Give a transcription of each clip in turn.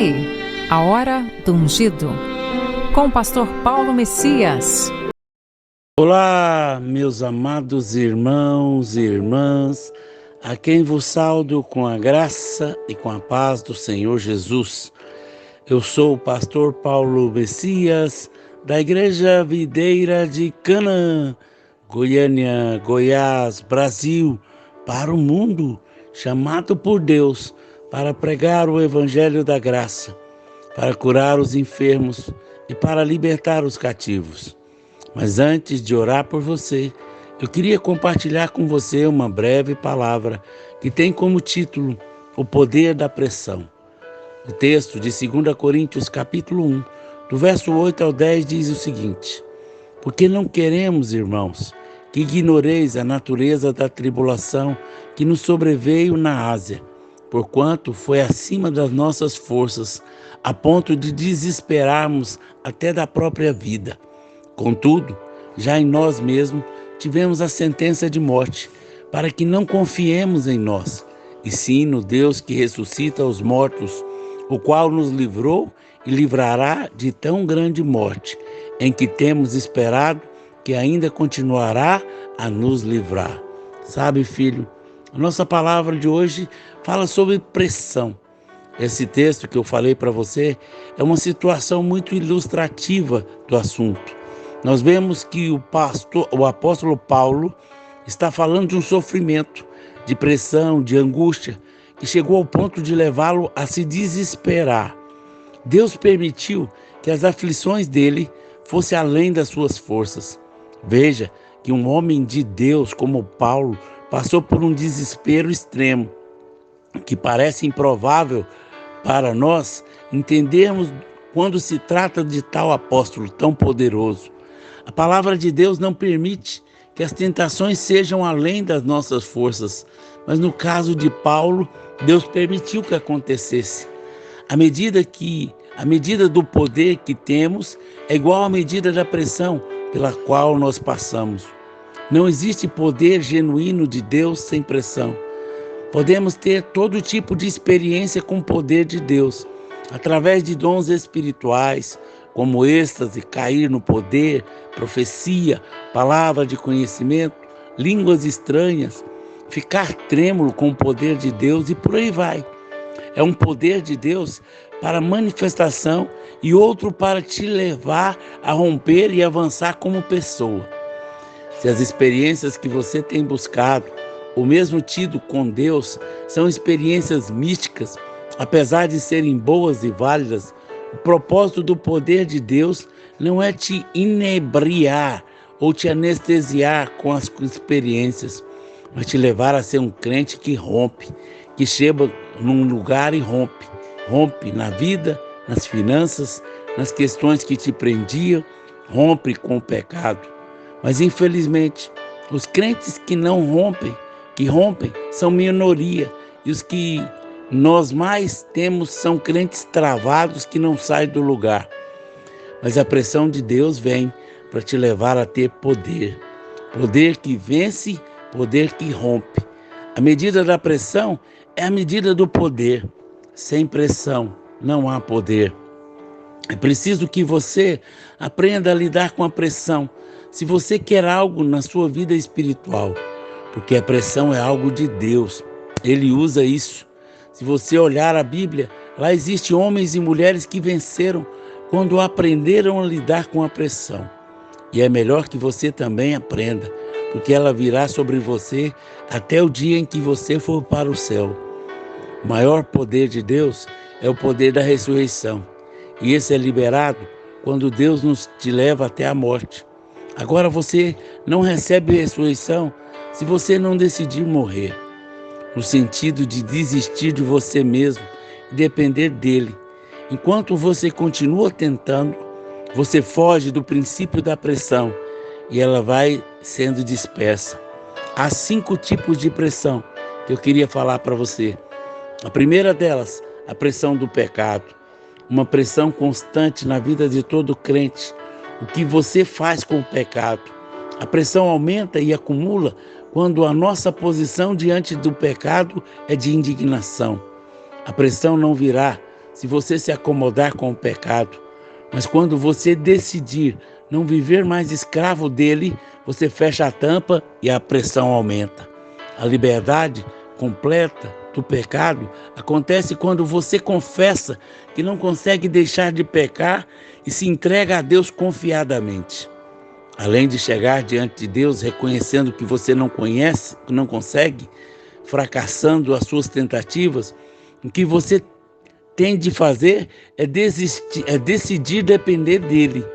aí, a hora do ungido, com o pastor Paulo Messias. Olá, meus amados irmãos e irmãs, a quem vos saúdo com a graça e com a paz do Senhor Jesus. Eu sou o pastor Paulo Messias, da Igreja Videira de Canaã, Goiânia, Goiás, Brasil, para o mundo, chamado por Deus para pregar o Evangelho da Graça, para curar os enfermos e para libertar os cativos. Mas antes de orar por você, eu queria compartilhar com você uma breve palavra que tem como título O Poder da Pressão. O texto de 2 Coríntios capítulo 1, do verso 8 ao 10 diz o seguinte: Porque não queremos, irmãos, que ignoreis a natureza da tribulação que nos sobreveio na Ásia, porquanto foi acima das nossas forças, a ponto de desesperarmos até da própria vida. Contudo, já em nós mesmos tivemos a sentença de morte, para que não confiemos em nós, e sim no Deus que ressuscita os mortos, o qual nos livrou e livrará de tão grande morte, em que temos esperado que ainda continuará a nos livrar. Sabe, filho, a nossa palavra de hoje fala sobre pressão. Esse texto que eu falei para você é uma situação muito ilustrativa do assunto. Nós vemos que o apóstolo Paulo está falando de um sofrimento, de pressão, de angústia, que chegou ao ponto de levá-lo a se desesperar. Deus permitiu que as aflições dele fossem além das suas forças. Veja que um homem de Deus como Paulo passou por um desespero extremo, que parece improvável para nós entendermos quando se trata de tal apóstolo tão poderoso. A palavra de Deus não permite que as tentações sejam além das nossas forças, mas no caso de Paulo, Deus permitiu que acontecesse. A medida do poder que temos é igual à medida da pressão pela qual nós passamos. Não existe poder genuíno de Deus sem pressão. Podemos ter todo tipo de experiência com o poder de Deus, através de dons espirituais, como êxtase, cair no poder, profecia, palavra de conhecimento, línguas estranhas, ficar trêmulo com o poder de Deus e por aí vai. É um poder de Deus para manifestação e outro para te levar a romper e avançar como pessoa. Se as experiências que você tem buscado, ou mesmo tido com Deus, são experiências místicas, apesar de serem boas e válidas, o propósito do poder de Deus não é te inebriar ou te anestesiar com as experiências, mas te levar a ser um crente que rompe, que chega num lugar e rompe. Rompe na vida, nas finanças, nas questões que te prendiam, rompe com o pecado. Mas infelizmente, os crentes que não rompem, que rompem, são minoria, e os que nós mais temos são crentes travados que não saem do lugar. Mas a pressão de Deus vem para te levar a ter poder. Poder que vence, poder que rompe. A medida da pressão é a medida do poder. Sem pressão não há poder. É preciso que você aprenda a lidar com a pressão, se você quer algo na sua vida espiritual, porque a pressão é algo de Deus. Ele usa isso. Se você olhar a Bíblia, lá existem homens e mulheres que venceram quando aprenderam a lidar com a pressão. E é melhor que você também aprenda, porque ela virá sobre você até o dia em que você for para o céu. O maior poder de Deus é o poder da ressurreição. E esse é liberado quando Deus te leva até a morte. Agora você não recebe ressurreição se você não decidir morrer, no sentido de desistir de você mesmo e depender dele. Enquanto você continua tentando, você foge do princípio da pressão e ela vai sendo dispersa. Há 5 tipos de pressão que eu queria falar para você. A primeira delas, a pressão do pecado. Uma pressão constante na vida de todo crente. O que você faz com o pecado? A pressão aumenta e acumula quando a nossa posição diante do pecado é de indignação. A pressão não virá se você se acomodar com o pecado. Mas quando você decidir não viver mais escravo dele, você fecha a tampa e a pressão aumenta. A liberdade completa do pecado acontece quando você confessa que não consegue deixar de pecar e se entrega a Deus confiadamente. Além de chegar diante de Deus reconhecendo que você não conhece, que não consegue, fracassando as suas tentativas, o que você tem de fazer é decidir depender dele.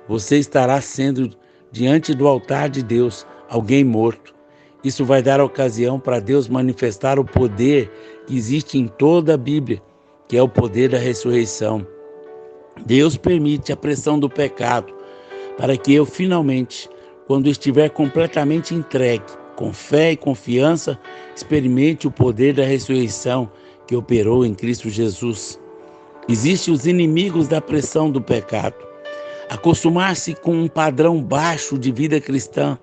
Você estará sendo, diante do altar de Deus, alguém morto. Isso vai dar ocasião para Deus manifestar o poder que existe em toda a Bíblia, que é o poder da ressurreição. Deus permite a pressão do pecado para que eu finalmente, quando estiver completamente entregue, com fé e confiança, experimente o poder da ressurreição que operou em Cristo Jesus. Existem os inimigos da pressão do pecado. Acostumar-se com um padrão baixo de vida cristã,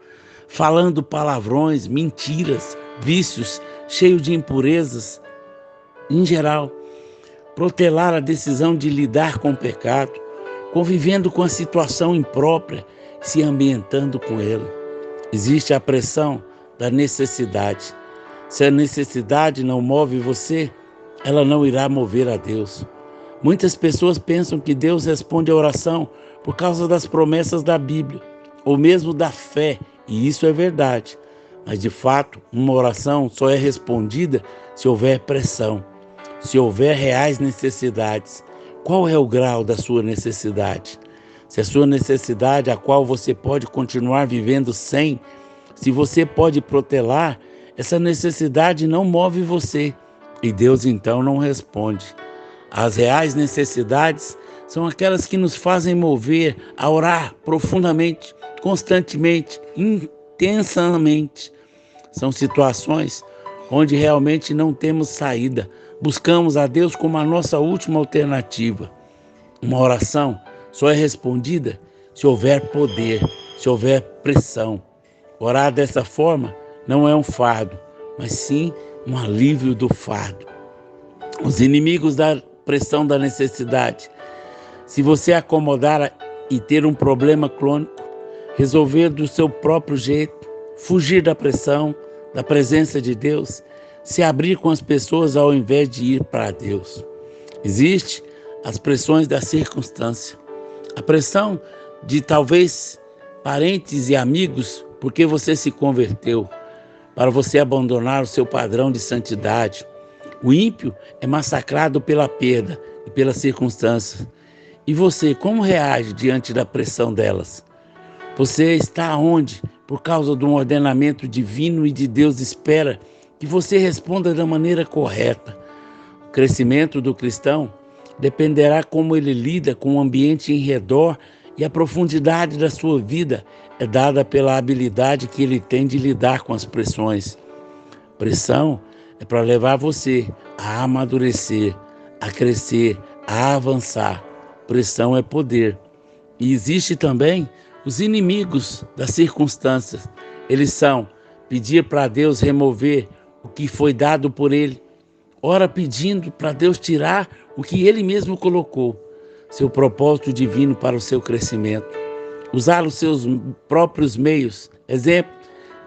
falando palavrões, mentiras, vícios, cheio de impurezas, em geral, protelar a decisão de lidar com o pecado, convivendo com a situação imprópria, se ambientando com ele. Existe a pressão da necessidade. Se a necessidade não move você, ela não irá mover a Deus. Muitas pessoas pensam que Deus responde a oração por causa das promessas da Bíblia, ou mesmo da fé, e isso é verdade. Mas, de fato, uma oração só é respondida se houver pressão, se houver reais necessidades. Qual é o grau da sua necessidade? Se a sua necessidade, a qual você pode continuar vivendo sem, se você pode protelar, essa necessidade não move você, e Deus então não responde. As reais necessidades são aquelas que nos fazem mover a orar profundamente, constantemente, intensamente. São situações onde realmente não temos saída. Buscamos a Deus como a nossa última alternativa. Uma oração só é respondida se houver poder, se houver pressão. Orar dessa forma não é um fardo, mas sim um alívio do fardo. Os inimigos da pressão da necessidade. Se você acomodar e ter um problema crônico, resolver do seu próprio jeito, fugir da pressão, da presença de Deus, se abrir com as pessoas ao invés de ir para Deus. Existem as pressões da circunstância. A pressão de talvez parentes e amigos, porque você se converteu, para você abandonar o seu padrão de santidade. O ímpio é massacrado pela perda e pelas circunstâncias. E você, como reage diante da pressão delas? Você está onde? Por causa de um ordenamento divino e de Deus espera que você responda da maneira correta. O crescimento do cristão dependerá como ele lida com o ambiente em redor, e a profundidade da sua vida é dada pela habilidade que ele tem de lidar com as pressões. Pressão é para levar você a amadurecer, a crescer, a avançar. Pressão é poder. E existe também os inimigos das circunstâncias. Eles são pedir para Deus remover o que foi dado por Ele. Ora pedindo para Deus tirar o que Ele mesmo colocou. Seu propósito divino para o seu crescimento. Usar os seus próprios meios. Exemplo,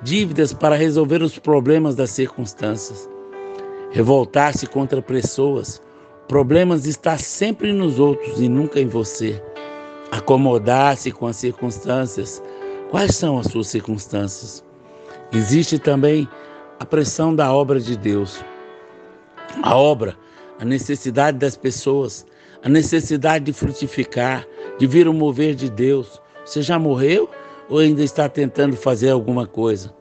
dívidas para resolver os problemas das circunstâncias. Revoltar-se contra pessoas. Problemas está sempre nos outros e nunca em você. Acomodar-se com as circunstâncias. Quais são as suas circunstâncias? Existe também a pressão da obra de Deus. A obra, a necessidade das pessoas, a necessidade de frutificar, de vir o mover de Deus. Você já morreu ou ainda está tentando fazer alguma coisa?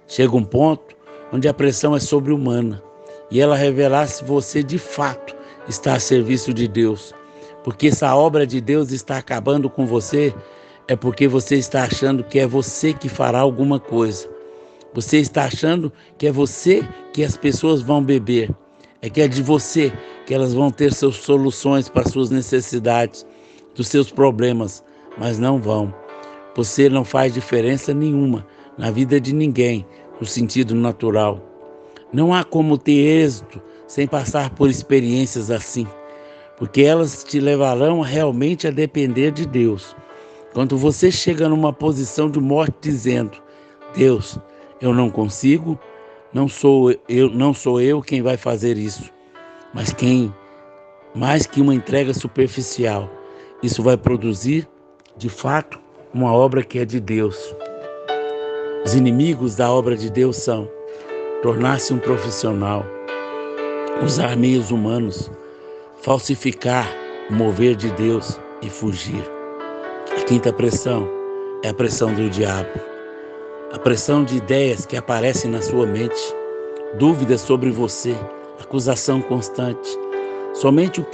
Chega um ponto onde a pressão é sobre-humana e ela revelar se você de fato está a serviço de Deus. Porque essa obra de Deus está acabando com você, é porque você está achando que é você que fará alguma coisa. Você está achando que é você que as pessoas vão beber. É que é de você que elas vão ter suas soluções para suas necessidades, dos seus problemas, mas não vão. Você não faz diferença nenhuma na vida de ninguém, no sentido natural. Não há como ter êxito sem passar por experiências assim. porque elas te levarão realmente a depender de Deus. Quando você chega numa posição de morte dizendo: Deus, eu não consigo, não sou eu quem vai fazer isso, mas quem, mais que uma entrega superficial, isso vai produzir, de fato, uma obra que é de Deus. Os inimigos da obra de Deus são tornar-se um profissional, usar meios humanos, falsificar o mover de Deus e fugir. A quinta pressão é a pressão do diabo. A pressão de ideias que aparecem na sua mente, dúvidas sobre você, acusação constante. Somente o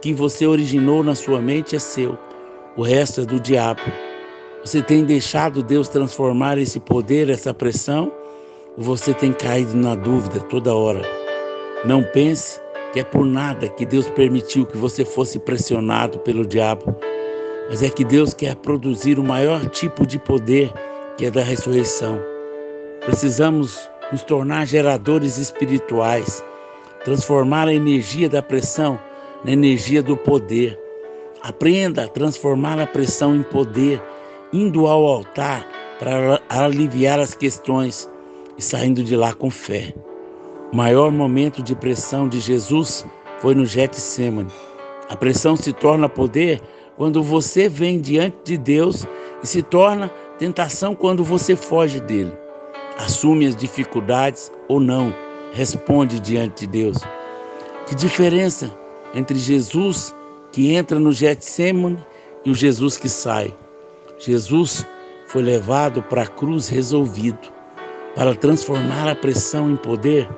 que você originou na sua mente é seu, o resto é do diabo. Você tem deixado Deus transformar esse poder, essa pressão, ou você tem caído na dúvida toda hora? Não pense que é por nada que Deus permitiu que você fosse pressionado pelo diabo, mas é que Deus quer produzir o maior tipo de poder, que é da ressurreição. Precisamos nos tornar geradores espirituais, transformar a energia da pressão na energia do poder. Aprenda a transformar a pressão em poder, indo ao altar para aliviar as questões e saindo de lá com fé. O maior momento de pressão de Jesus foi no Getsêmani. A pressão se torna poder quando você vem diante de Deus e se torna tentação quando você foge dele. Assume as dificuldades ou não, responde diante de Deus. Que diferença entre Jesus que entra no Getsêmani e o Jesus que sai. Jesus foi levado para a cruz resolvido. Para transformar a pressão em poder,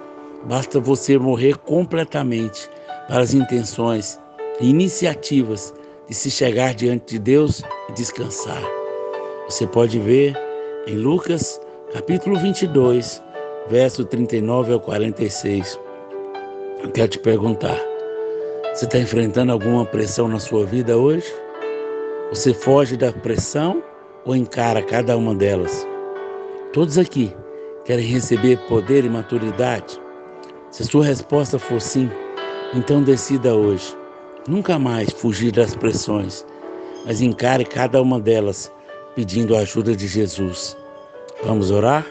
basta você morrer completamente para as intenções e iniciativas de se chegar diante de Deus e descansar. Você pode ver em Lucas, capítulo 22, verso 39 ao 46. Eu quero te perguntar, você está enfrentando alguma pressão na sua vida hoje? Você foge da pressão ou encara cada uma delas? Todos aqui querem receber poder e maturidade? Se a sua resposta for sim, então decida hoje nunca mais fugir das pressões, mas encare cada uma delas pedindo a ajuda de Jesus. Vamos orar?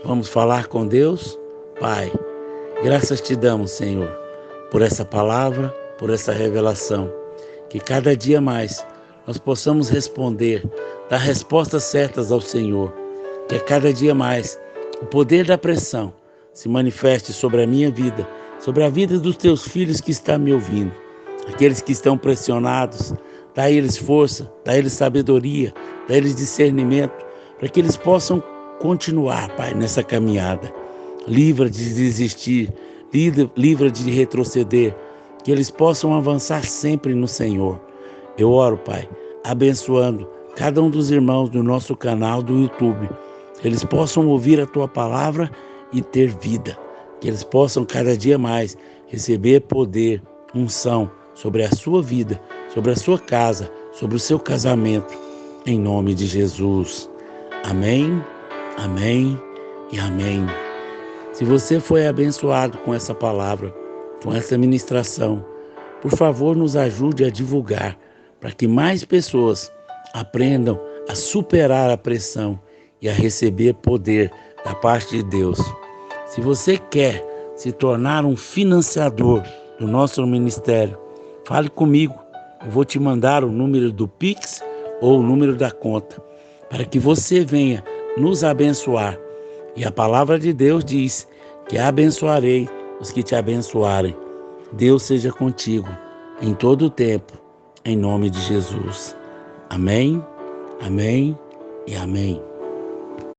Vamos falar com Deus? Pai, graças te damos, Senhor, por essa palavra, por essa revelação, que cada dia mais nós possamos responder, dar respostas certas ao Senhor, que a cada dia mais o poder da pressão se manifeste sobre a minha vida, sobre a vida dos teus filhos que estão me ouvindo. Aqueles que estão pressionados, dá a eles força, dá a eles sabedoria, dá a eles discernimento, para que eles possam continuar, Pai, nessa caminhada. Livra de desistir, livra de retroceder, que eles possam avançar sempre no Senhor. Eu oro, Pai, abençoando cada um dos irmãos do nosso canal do YouTube, que eles possam ouvir a Tua palavra e ter vida, que eles possam cada dia mais receber poder, unção sobre a sua vida, sobre a sua casa, sobre o seu casamento, em nome de Jesus. Amém, amém e amém. Se você foi abençoado com essa palavra, com essa ministração, por favor, nos ajude a divulgar, para que mais pessoas aprendam a superar a pressão e a receber poder da parte de Deus. Se você quer se tornar um financiador do nosso ministério, fale comigo. Eu vou te mandar o número do Pix ou o número da conta, para que você venha nos abençoar. E a palavra de Deus diz que abençoarei os que te abençoarem. Deus seja contigo em todo o tempo, em nome de Jesus. Amém, amém e amém.